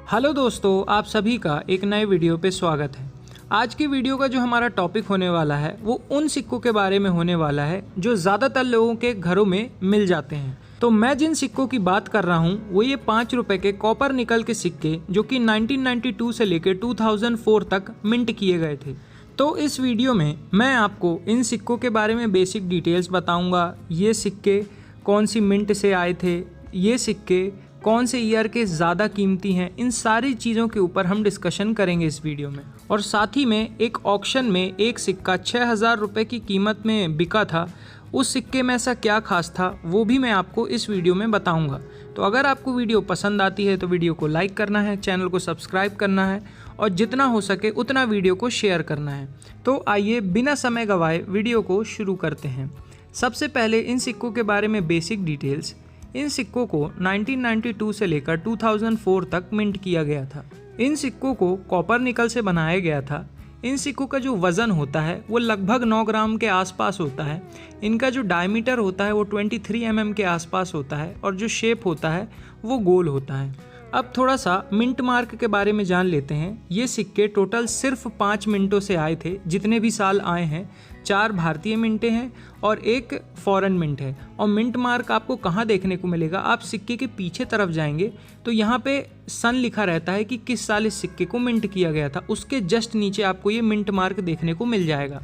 Hello दोस्तों, आप सभी का एक नए वीडियो पे स्वागत है। आज की वीडियो का जो हमारा टॉपिक होने वाला है वो उन सिक्कों के बारे में होने वाला है जो ज़्यादातर लोगों के घरों में मिल जाते हैं। तो मैं जिन सिक्कों की बात कर रहा हूँ वो ये 5 रुपए के कॉपर निकल के सिक्के जो कि 1992 से लेकर 2004 तक मिंट किए गए थे। तो इस वीडियो में मैं आपको इन सिक्कों के बारे में बेसिक डिटेल्स बताऊँगा। ये सिक्के कौन सी मिंट से आए थे, ये सिक्के कौन से ईयर के ज़्यादा कीमती हैं, इन सारी चीज़ों के ऊपर हम डिस्कशन करेंगे इस वीडियो में। और साथ ही में एक ऑक्शन में एक सिक्का 6000 रुपये की कीमत में बिका था। उस सिक्के में ऐसा क्या खास था वो भी मैं आपको इस वीडियो में बताऊंगा। तो अगर आपको वीडियो पसंद आती है तो वीडियो को लाइक करना है, चैनल को सब्सक्राइब करना है और जितना हो सके उतना वीडियो को शेयर करना है। तो आइए बिना समय गंवाए वीडियो को शुरू करते हैं। सबसे पहले इन सिक्कों के बारे में बेसिक डिटेल्स। इन सिक्कों को 1992 से लेकर 2004 तक मिंट किया गया था। इन सिक्कों को कॉपर निकल से बनाया गया था। इन सिक्कों का जो वज़न होता है वो लगभग 9 ग्राम के आसपास होता है। इनका जो डायमीटर होता है वो 23 mm के आसपास होता है और जो शेप होता है वो गोल होता है। अब थोड़ा सा मिंट मार्क के बारे में जान लेते हैं। ये सिक्के टोटल सिर्फ 5 मिनटों से आए थे। जितने भी साल आए हैं 4 भारतीय मिंटें हैं और एक फॉरेन मिंट है। और मिंट मार्क आपको कहाँ देखने को मिलेगा, आप सिक्के के पीछे तरफ जाएंगे तो यहाँ पे सन लिखा रहता है कि किस साल इस सिक्के को मिंट किया गया था। उसके जस्ट नीचे आपको ये मिंट मार्क देखने को मिल जाएगा।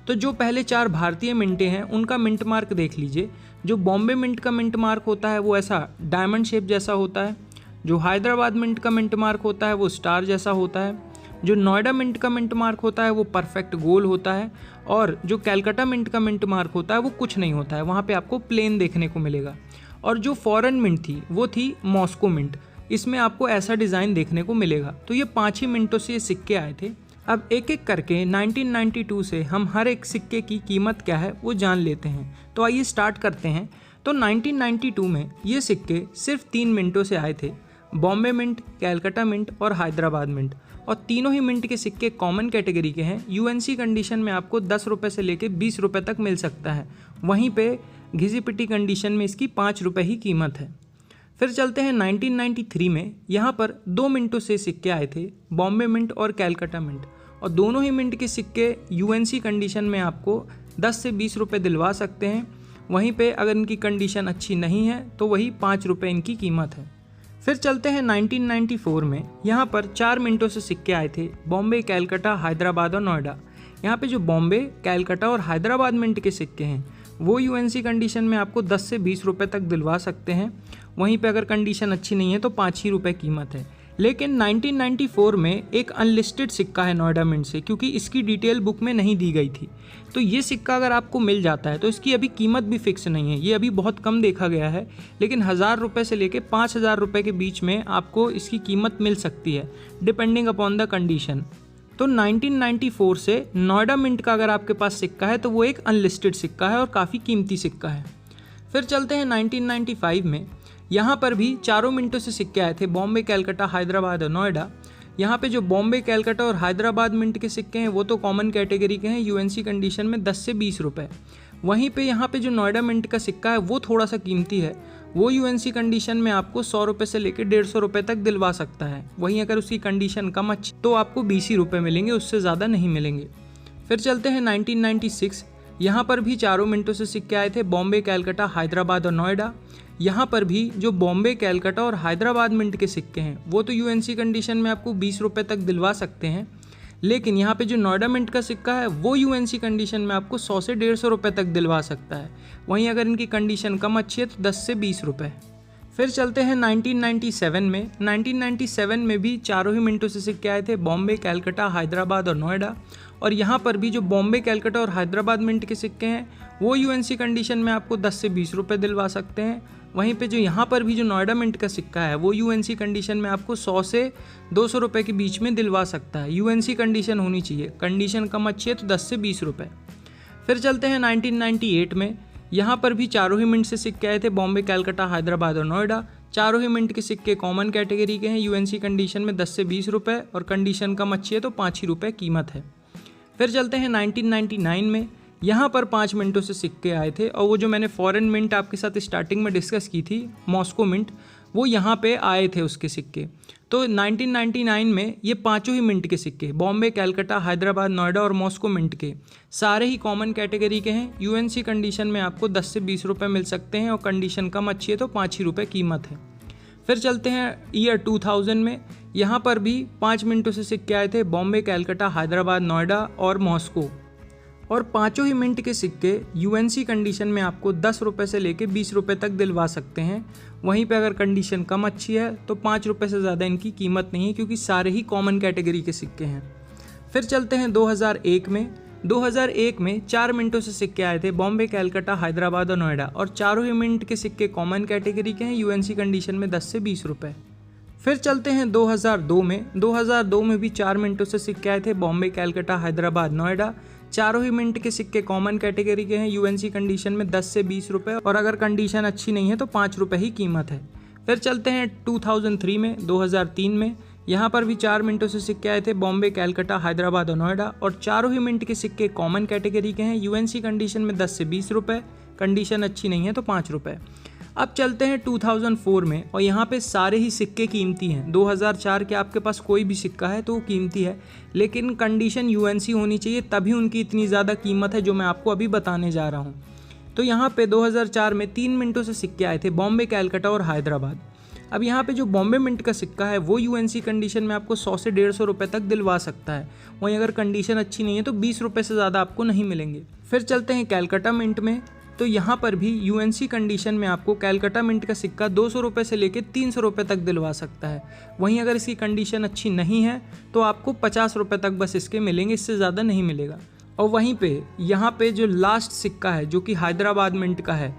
तो जो पहले 4 भारतीय मिंटें हैं उनका मिंट मार्क देख लीजिए। जो बॉम्बे मिंट का मिंट मार्क होता है वो ऐसा डायमंड शेप जैसा होता है। जो हैदराबाद मिंट का मिंट मार्क होता है वो स्टार जैसा होता है। जो नोएडा मिंट का मिंट मार्क होता है वो परफेक्ट गोल होता है। और जो कैलकाटा मिंट का मिंट मार्क होता है वो कुछ नहीं होता है, वहाँ पे आपको प्लेन देखने को मिलेगा। और जो फॉरेन मिंट थी वो थी मॉस्को मिंट। इसमें आपको ऐसा डिज़ाइन देखने को मिलेगा। तो ये 5 ही मिनटों से ये सिक्के आए थे। अब एक एक करके 1992 से हम हर एक सिक्के की कीमत क्या है वो जान लेते हैं। तो आइए स्टार्ट करते हैं। तो 1992 में ये सिक्के सिर्फ 3 मिनटों से आए थे। बॉम्बे मिंट, कैलकाटा मिंट और हैदराबाद मिंट। और तीनों ही मिंट के सिक्के कॉमन कैटेगरी के हैं। यूएनसी कंडीशन में आपको 10 रुपये से लेकर 20 रुपये तक मिल सकता है। वहीं पे घिसी पिटी कंडीशन में इसकी 5 रुपये ही कीमत है। फिर चलते हैं 1993 में। यहाँ पर 2 मिनटों से सिक्के आए थे, बॉम्बे मिंट और कैलकाटा मिंट। और दोनों ही मिंट के सिक्के यूएनसी कंडीशन में आपको 10 से 20 रुपये दिलवा सकते हैं। वहीं पे अगर इनकी कंडीशन अच्छी नहीं है तो वही 5 रुपये इनकी कीमत है। फिर चलते हैं 1994 में। यहाँ पर 4 मिनटों से सिक्के आए थे, बॉम्बे, कैलकाटा, हैदराबाद और नोएडा। यहाँ पे जो बॉम्बे, कैलकाटा और हैदराबाद मिंट के सिक्के हैं वो यूएनसी कंडीशन में आपको 10 से 20 रुपये तक दिलवा सकते हैं। वहीं पे अगर कंडीशन अच्छी नहीं है तो 5 ही रुपये कीमत है। लेकिन 1994 में एक अनलिस्टेड सिक्का है नोएडा मिंट से, क्योंकि इसकी डिटेल बुक में नहीं दी गई थी। तो ये सिक्का अगर आपको मिल जाता है तो इसकी अभी कीमत भी फिक्स नहीं है, ये अभी बहुत कम देखा गया है। लेकिन 1000 रुपये से लेकर 5000 रुपये के बीच में आपको इसकी कीमत मिल सकती है, डिपेंडिंग अपॉन द कंडीशन। तो 1994 से नोएडा मिंट का अगर आपके पास सिक्का है तो वो एक अनलिस्टेड सिक्का है और काफ़ी कीमती सिक्का है। फिर चलते हैं 1995 में। यहाँ पर भी 4 मिनटों से सिक्के आए थे, बॉम्बे, कैलकाटा, हैदराबाद और नोएडा। यहाँ पे जो बॉम्बे, कैलकाटा और हैदराबाद मिंट के सिक्के हैं वो तो कॉमन कैटेगरी के हैं, यूएनसी कंडीशन में 10 से 20 रुपये। वहीं पे यहाँ पे जो नोएडा मिंट का सिक्का है वो थोड़ा सा कीमती है। वो यूएनसी कंडीशन में आपको 100 रुपये से लेकर 150 रुपये तक दिलवा सकता है। वहीं अगर उसकी कंडीशन कम अच्छी तो आपको 20 ही रुपये मिलेंगे, उससे ज़्यादा नहीं मिलेंगे। फिर चलते हैं 1996। यहाँ पर भी 4 मिनटों से सिक्के आए थे, बॉम्बे, कैलकाटा, हैदराबाद और नोएडा। यहाँ पर भी जो बॉम्बे, कैलकाटा और हैदराबाद मिंट के सिक्के हैं वो तो यूएनसी कंडीशन में आपको 20 रुपये तक दिलवा सकते हैं। लेकिन यहाँ पे जो नोएडा मिंट का सिक्का है वो यूएनसी कंडीशन में आपको 100 से 150 रुपये तक दिलवा सकता है। वहीं अगर इनकी कंडीशन कम अच्छी है तो 10 से 20 रुपये। फिर चलते हैं 1997 में। 1997 में भी 4 ही मिनटों से सिक्के आए थे, बॉम्बे, कैलकाटा, हैदराबाद और नोएडा। और यहाँ पर भी जो बॉम्बे, कैलकाटा और हैदराबाद मिंट के सिक्के हैं वो यूएनसी कंडीशन में आपको 10 से 20 रुपये दिलवा सकते हैं। वहीं पे जो यहाँ पर भी जो नोएडा मिंट का सिक्का है वो यूएनसी कंडीशन में आपको 100 से 200 रुपये के बीच में दिलवा सकता है। यूएनसी कंडीशन होनी चाहिए, कंडीशन कम अच्छी है तो 10 से 20 रुपये। फिर चलते हैं 1998 में। यहाँ पर भी 4 ही मिंट से सिक्के आए थे, बॉम्बे, कैलकाटा, हैदराबाद और नोएडा। 4 ही मिंट के सिक्के कॉमन कैटेगरी के हैं, यूएनसी कंडीशन में 10 से 20 रुपये और कंडीशन कम अच्छी है तो 5 ही रुपये कीमत है। फिर चलते हैं 1999 में। यहाँ पर 5 मिनटों से सिक्के आए थे और वो जो मैंने फॉरेन मिंट आपके साथ स्टार्टिंग में डिस्कस की थी, मॉस्को मिंट, वो यहाँ पे आए थे उसके सिक्के। तो 1999 में ये पांचों ही मिंट के सिक्के, बॉम्बे, कलकत्ता, हैदराबाद, नोएडा और मॉस्को मिंट के, सारे ही कॉमन कैटेगरी के हैं। यूएनसी कंडीशन में आपको 10 से 20 रुपये मिल सकते हैं और कंडीशन कम अच्छी है तो 5 ही रुपये कीमत है। फिर चलते हैं ईयर 2000 में। यहाँ पर भी 5 मिनटों से सिक्के आए थे, बॉम्बे, कलकत्ता, हैदराबाद, नोएडा और मॉस्को, और पांचों ही मिंट के सिक्के यूएनसी कंडीशन में आपको 10 रुपये से लेके 20 रुपये तक दिलवा सकते हैं। वहीं पे अगर कंडीशन कम अच्छी है तो 5 रुपये से ज़्यादा इनकी कीमत नहीं है, क्योंकि सारे ही कॉमन कैटेगरी के सिक्के हैं। फिर चलते हैं 2001 में। 2001 में 4 मिनटों से सिक्के आए थे, बॉम्बे, कलकत्ता, हैदराबाद और नोएडा, और चारों ही मिंट के सिक्के कॉमन कैटेगरी के हैं, यूएनसी कंडीशन में 10 से 20 रुपये। फिर चलते हैं 2002 में। 2002 में भी 4 मिनटों से सिक्के आए थे, बॉम्बे, कलकत्ता, हैदराबाद, नोएडा, चारों ही मिंट के सिक्के कॉमन कैटेगरी के हैं, यूएनसी कंडीशन में 10 से 20 रुपये, और अगर कंडीशन अच्छी नहीं है तो 5 रुपये ही कीमत है। फिर चलते हैं 2003 में। 2003 में यहाँ पर भी 4 मिनटों से सिक्के आए थे, बॉम्बे, कलकत्ता, हैदराबाद और नोएडा, और चारों ही मिंट के सिक्के कॉमन कैटेगरी के हैं, यूएनसी कंडीशन में 10 से 20 रुपये, कंडीशन अच्छी नहीं है तो 5 रुपये। अब चलते हैं 2004 में, और यहाँ पे सारे ही सिक्के कीमती हैं। 2004 के आपके पास कोई भी सिक्का है तो वो कीमती है, लेकिन कंडीशन यूएनसी होनी चाहिए, तभी उनकी इतनी ज़्यादा कीमत है जो मैं आपको अभी बताने जा रहा हूँ। तो यहाँ पे 2004 में 3 मिनटों से सिक्के आए थे, बॉम्बे, कलकत्ता और हैदराबाद। अब यहाँ पे जो बॉम्बे मिंट का सिक्का है वो यूएनसी कंडीशन में आपको 100 से 150 रुपये तक दिलवा सकता है। वहीं अगर कंडीशन अच्छी नहीं है तो 20 रुपये से ज़्यादा आपको नहीं मिलेंगे। फिर चलते हैं कलकत्ता मिंट में। तो यहाँ पर भी यूएनसी कंडीशन में आपको कलकत्ता मिंट का सिक्का 200 रुपये से लेकर 300 रुपये तक दिलवा सकता है। वहीं अगर इसकी कंडीशन अच्छी नहीं है तो आपको 50 रुपये तक बस इसके मिलेंगे, इससे ज़्यादा नहीं मिलेगा। और वहीं पे यहाँ पे जो लास्ट सिक्का है जो कि हैदराबाद मिंट का है,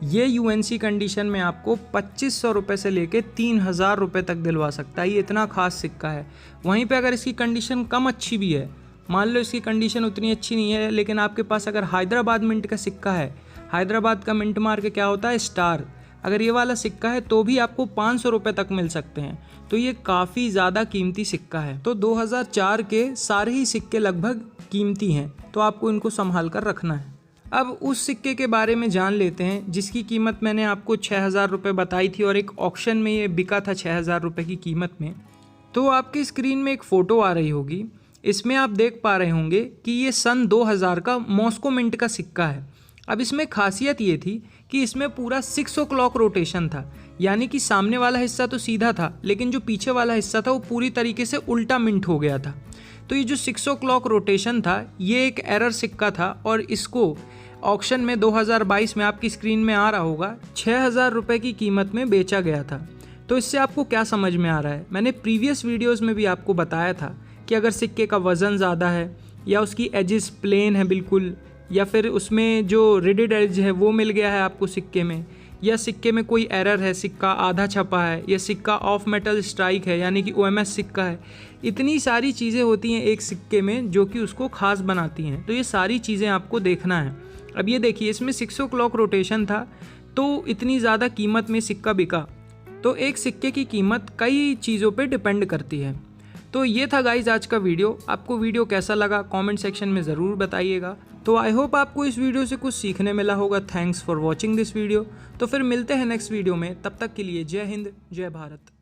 ये यूएनसी कंडीशन में आपको 2500 रुपये से लेके 3000 रुपये तक दिलवा सकता है। ये इतना खास सिक्का है। वहीं पे अगर इसकी कंडीशन कम अच्छी भी है, मान लो इसकी कंडीशन उतनी अच्छी नहीं है, लेकिन आपके पास अगर हैदराबाद मिंट का सिक्का है, हैदराबाद का मिंट मार्क क्या होता है, स्टार, अगर ये वाला सिक्का है तो भी आपको 500 रुपये तक मिल सकते हैं। तो ये काफ़ी ज़्यादा कीमती सिक्का है। तो 2004 के सारे ही सिक्के लगभग कीमती हैं, तो आपको इनको संभाल कर रखना है। अब उस सिक्के के बारे में जान लेते हैं जिसकी कीमत मैंने आपको 6000 रुपये बताई थी, और एक ऑक्शन में ये बिका था 6000 रुपये की कीमत में। तो आपकी स्क्रीन में एक फ़ोटो आ रही होगी, इसमें आप देख पा रहे होंगे कि ये सन 2000 का मॉस्को मिंट का सिक्का है। अब इसमें खासियत ये थी कि इसमें पूरा 6 o'clock रोटेशन था, यानी कि सामने वाला हिस्सा तो सीधा था, लेकिन जो पीछे वाला हिस्सा था वो पूरी तरीके से उल्टा मिंट हो गया था। तो ये जो 6 o'clock रोटेशन था ये एक एरर सिक्का था, और इसको ऑक्शन में 2022 में आपकी स्क्रीन में आ रहा होगा 6000 रुपये की कीमत में बेचा गया था। तो इससे आपको क्या समझ में आ रहा है, मैंने प्रीवियस वीडियोज़ में भी आपको बताया था कि अगर सिक्के का वज़न ज़्यादा है, या उसकी एजेस प्लेन है बिल्कुल, या फिर उसमें जो रेडेड एज है वो मिल गया है आपको सिक्के में, या सिक्के में कोई एरर है, सिक्का आधा छपा है, या सिक्का ऑफ मेटल स्ट्राइक है यानी कि ओएमएस सिक्का है, इतनी सारी चीज़ें होती हैं एक सिक्के में जो कि उसको खास बनाती हैं। तो ये सारी चीज़ें आपको देखना है। अब ये देखिए, इसमें 6 o'clock रोटेशन था तो इतनी ज़्यादा कीमत में सिक्का बिका। तो एक सिक्के की कीमत कई चीज़ों पे डिपेंड करती है। तो ये था गाइज आज का वीडियो। आपको वीडियो कैसा लगा कमेंट सेक्शन में ज़रूर बताइएगा। तो आई होप आपको इस वीडियो से कुछ सीखने मिला होगा। Thanks for watching this video. तो फिर मिलते हैं नेक्स्ट वीडियो में, तब तक के लिए जय हिंद, जय भारत।